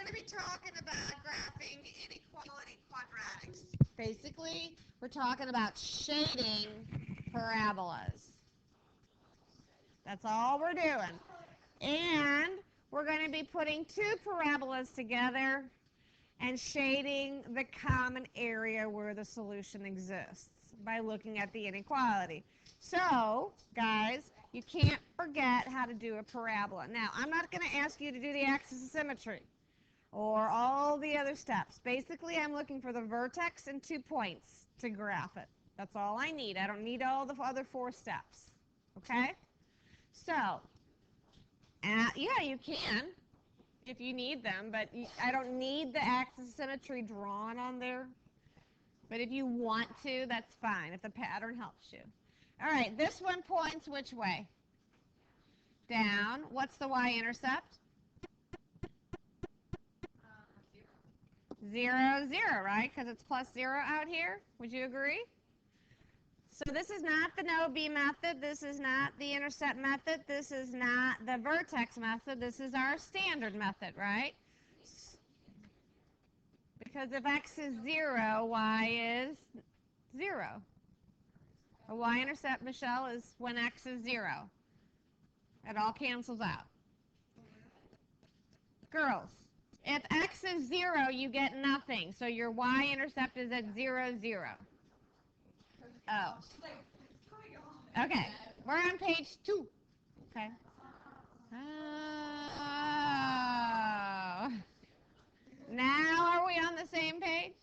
going to be talking about graphing inequality quadratics. Basically, we're talking about shading parabolas. That's all we're doing. And we're going to be putting two parabolas together and shading the common area where the solution exists by looking at the inequality. So, guys, you can't forget how to do a parabola. Now, I'm not going to ask you to do the axis of symmetry or all the other steps. Basically, I'm looking for the vertex and 2 points to graph it. That's all I need. I don't need all the other 4 steps. Okay? So, yeah, you can if you need them, but I don't need the axis of symmetry drawn on there. But if you want to, that's fine, if the pattern helps you. All right, this one points which way? Down. What's the y-intercept? 0, 0, right? Because it's plus 0 out here. Would you agree? So this is not the no-B method. This is not the intercept method. This is not the vertex method. This is our standard method, right? Because if x is 0, y is 0. A y-intercept, Michelle, is when x is 0. It all cancels out. Girls, if x is 0, you get nothing. So your y-intercept is at 0, 0. Oh. Okay. We're on page 2. Okay. Oh. Now are we on the same page?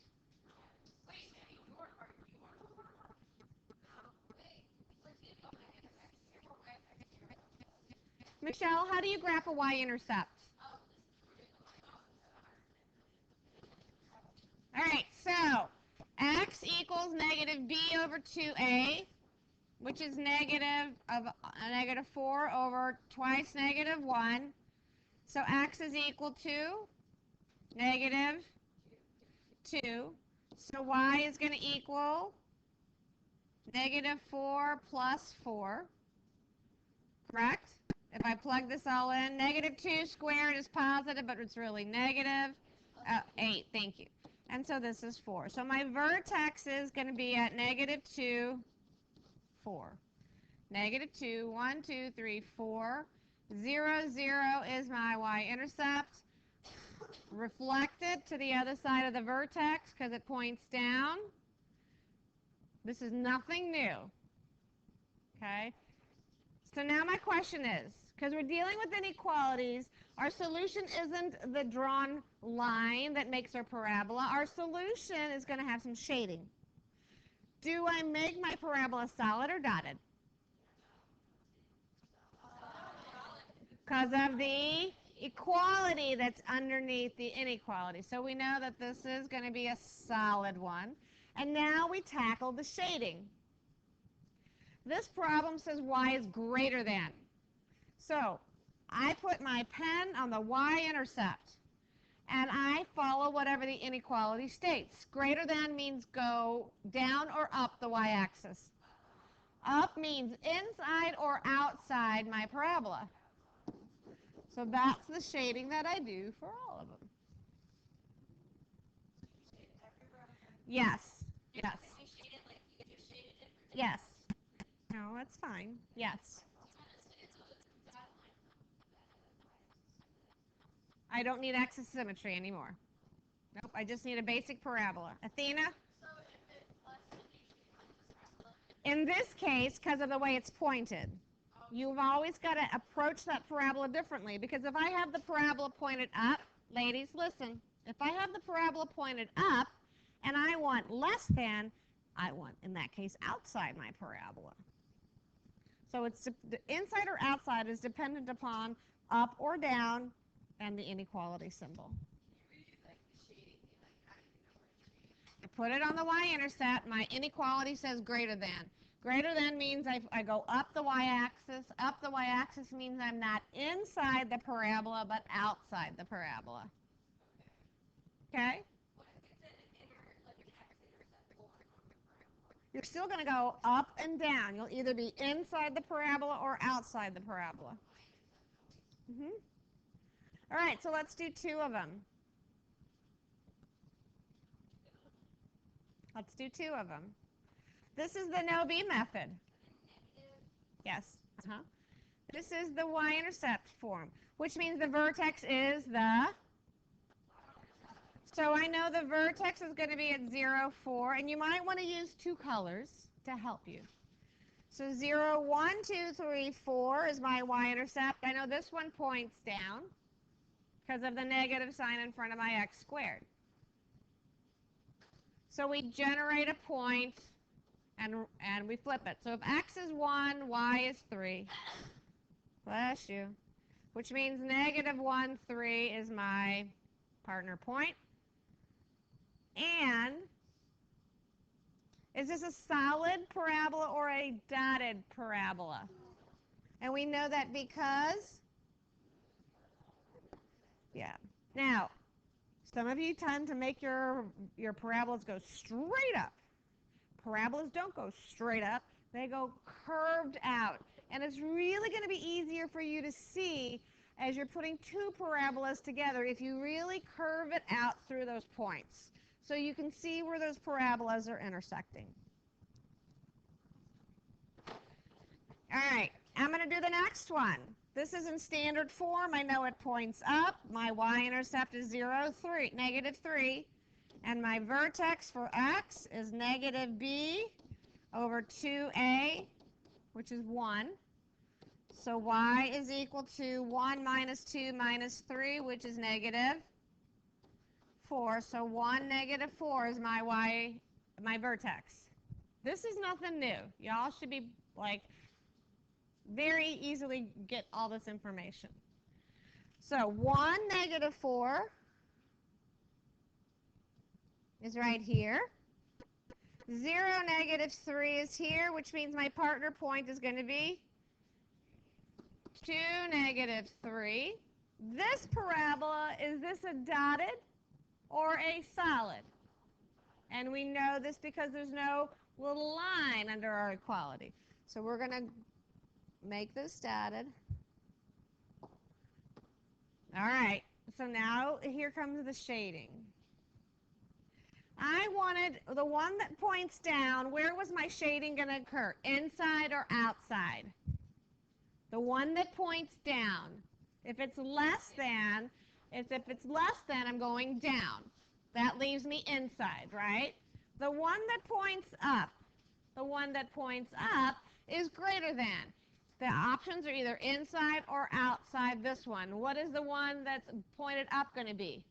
Michelle, how do you graph a y-intercept? All right, so x equals negative b over 2a, which is negative of negative 4 over twice negative 1. So x is equal to negative 2. So y is going to equal negative 4 plus 4, correct? If I plug this all in, negative 2 squared is positive, but it's really negative 8. Thank you. And so this is 4. So my vertex is going to be at negative 2, 4. Negative 2, 1, 2, 3, 4. 0, 0 is my y-intercept. Reflected to the other side of the vertex because it points down. This is nothing new. Okay? So now my question is, because we're dealing with inequalities, our solution isn't the drawn line that makes our parabola. Our solution is going to have some shading. Do I make my parabola solid or dotted? Because of the equality that's underneath the inequality. So we know that this is going to be a solid one. And now we tackle the shading. This problem says y is greater than. So I put my pen on the y-intercept, and I follow whatever the inequality states. Greater than means go down or up the y-axis. Up means inside or outside my parabola. So that's the shading that I do for all of them. Yes. Yes. Yes. No, that's fine. Yes. I don't need axis symmetry anymore. Nope, I just need a basic parabola. Athena? In this case, because of the way it's pointed, you've always got to approach that parabola differently. Because if I have the parabola pointed up, ladies, listen. If I have the parabola pointed up and I want less than, I want, in that case, outside my parabola. So it's the inside or outside is dependent upon up or down and the inequality symbol. I put it on the y-intercept. My inequality says greater than. Greater than means I go up the y-axis. Up the y-axis means I'm not inside the parabola, but outside the parabola. Okay? You're still going to go up and down. You'll either be inside the parabola or outside the parabola. All right, so let's do 2 of them. Let's do two of them. This is the no-B method. Yes. This is the y-intercept form, which means the vertex is the... So I know the vertex is going to be at 0, 4, and you might want to use two colors to help you. So 0, 1, 2, 3, 4 is my y-intercept. I know this one points down because of the negative sign in front of my x squared. So we generate a point and we flip it. So if x is 1, y is 3. Bless you. Which means negative 1, 3 is my partner point. And is this a solid parabola or a dotted parabola? And we know that because, yeah. Now, some of you tend to make your parabolas go straight up. Parabolas don't go straight up. They go curved out. And it's really going to be easier for you to see as you're putting two parabolas together if you really curve it out through those points. So you can see where those parabolas are intersecting. All right, I'm going to do the next one. This is in standard form. I know it points up. My y-intercept is 0, 3, negative 3. And my vertex for x is negative b over 2a, which is 1. So y is equal to 1 minus 2 minus 3, which is negative 4. So 1, negative 4 is my vertex. This is nothing new. Y'all should be like very easily get all this information. So 1, negative 4 is right here. 0, negative 3 is here, which means my partner point is going to be 2, negative 3. This parabola, is this a dotted or a solid? And we know this because there's no little line under our equality. So we're going to make this dotted. All right, so now here comes the shading. I wanted the one that points down. Where was my shading going to occur? Inside or outside? The one that points down. If it's less than, I'm going down. That leaves me inside, right? The one that points up, is greater than. The options are either inside or outside this one. What is the one that's pointed up going to be?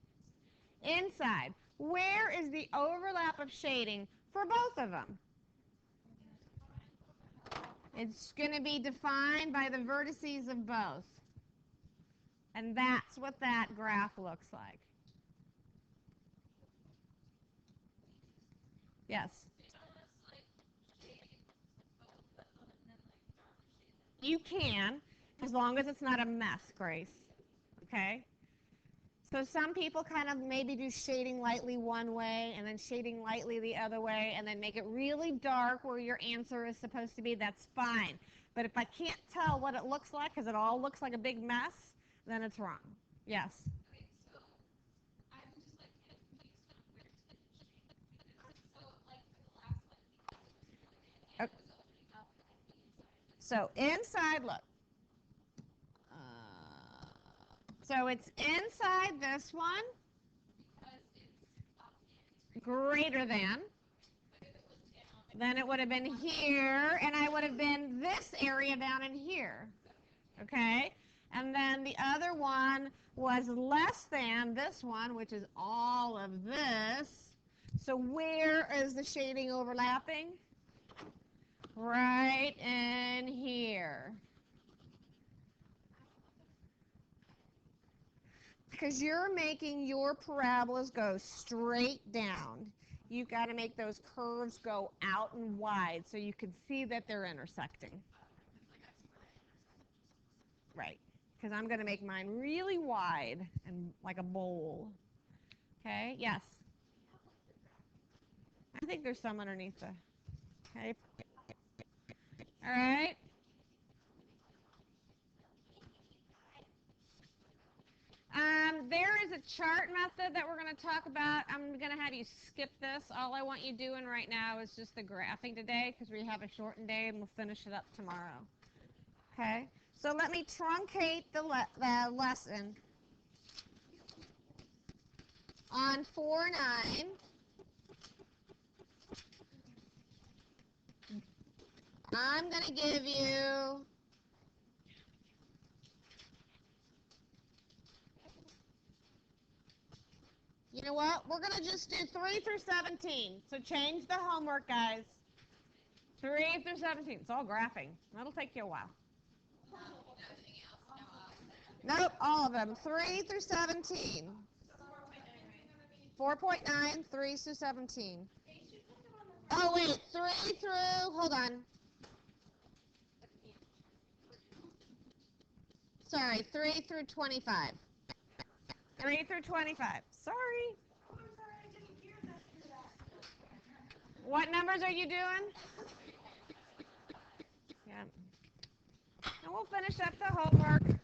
Inside. Where is the overlap of shading for both of them? It's going to be defined by the vertices of both. And that's what that graph looks like. Yes? You can, as long as it's not a mess, Grace. Okay? So some people kind of maybe do shading lightly one way and then shading lightly the other way and then make it really dark where your answer is supposed to be. That's fine. But if I can't tell what it looks like because it all looks like a big mess, then it's wrong. Yes? Okay. So inside, look. So it's inside this one, greater than. Then it would have been here, and I would have been this area down in here. Okay? And then the other one was less than this one, which is all of this. So where is the shading overlapping? Right in here. Because you're making your parabolas go straight down. You've got to make those curves go out and wide so you can see that they're intersecting. Right. Because I'm going to make mine really wide and like a bowl. Okay? Yes? I think there's some underneath the... Okay. All right. There is is a chart method that we're going to talk about. I'm going to have you skip this. All I want you doing right now is just the graphing today because we have a shortened day and we'll finish it up tomorrow. Okay? So let me truncate the lesson. On 4-9, I'm going to give you you know what? We're going to just do 3 through 17. So change the homework, guys. 3 through 17. It's all graphing. That'll take you a while. Nope, all of them. 3 through 17. 4.9, 3 through 17. Oh, wait. 3 through, hold on. Sorry, 3 through 25. 3 through 25. Sorry. What numbers are you doing? Yeah. And we'll finish up the homework.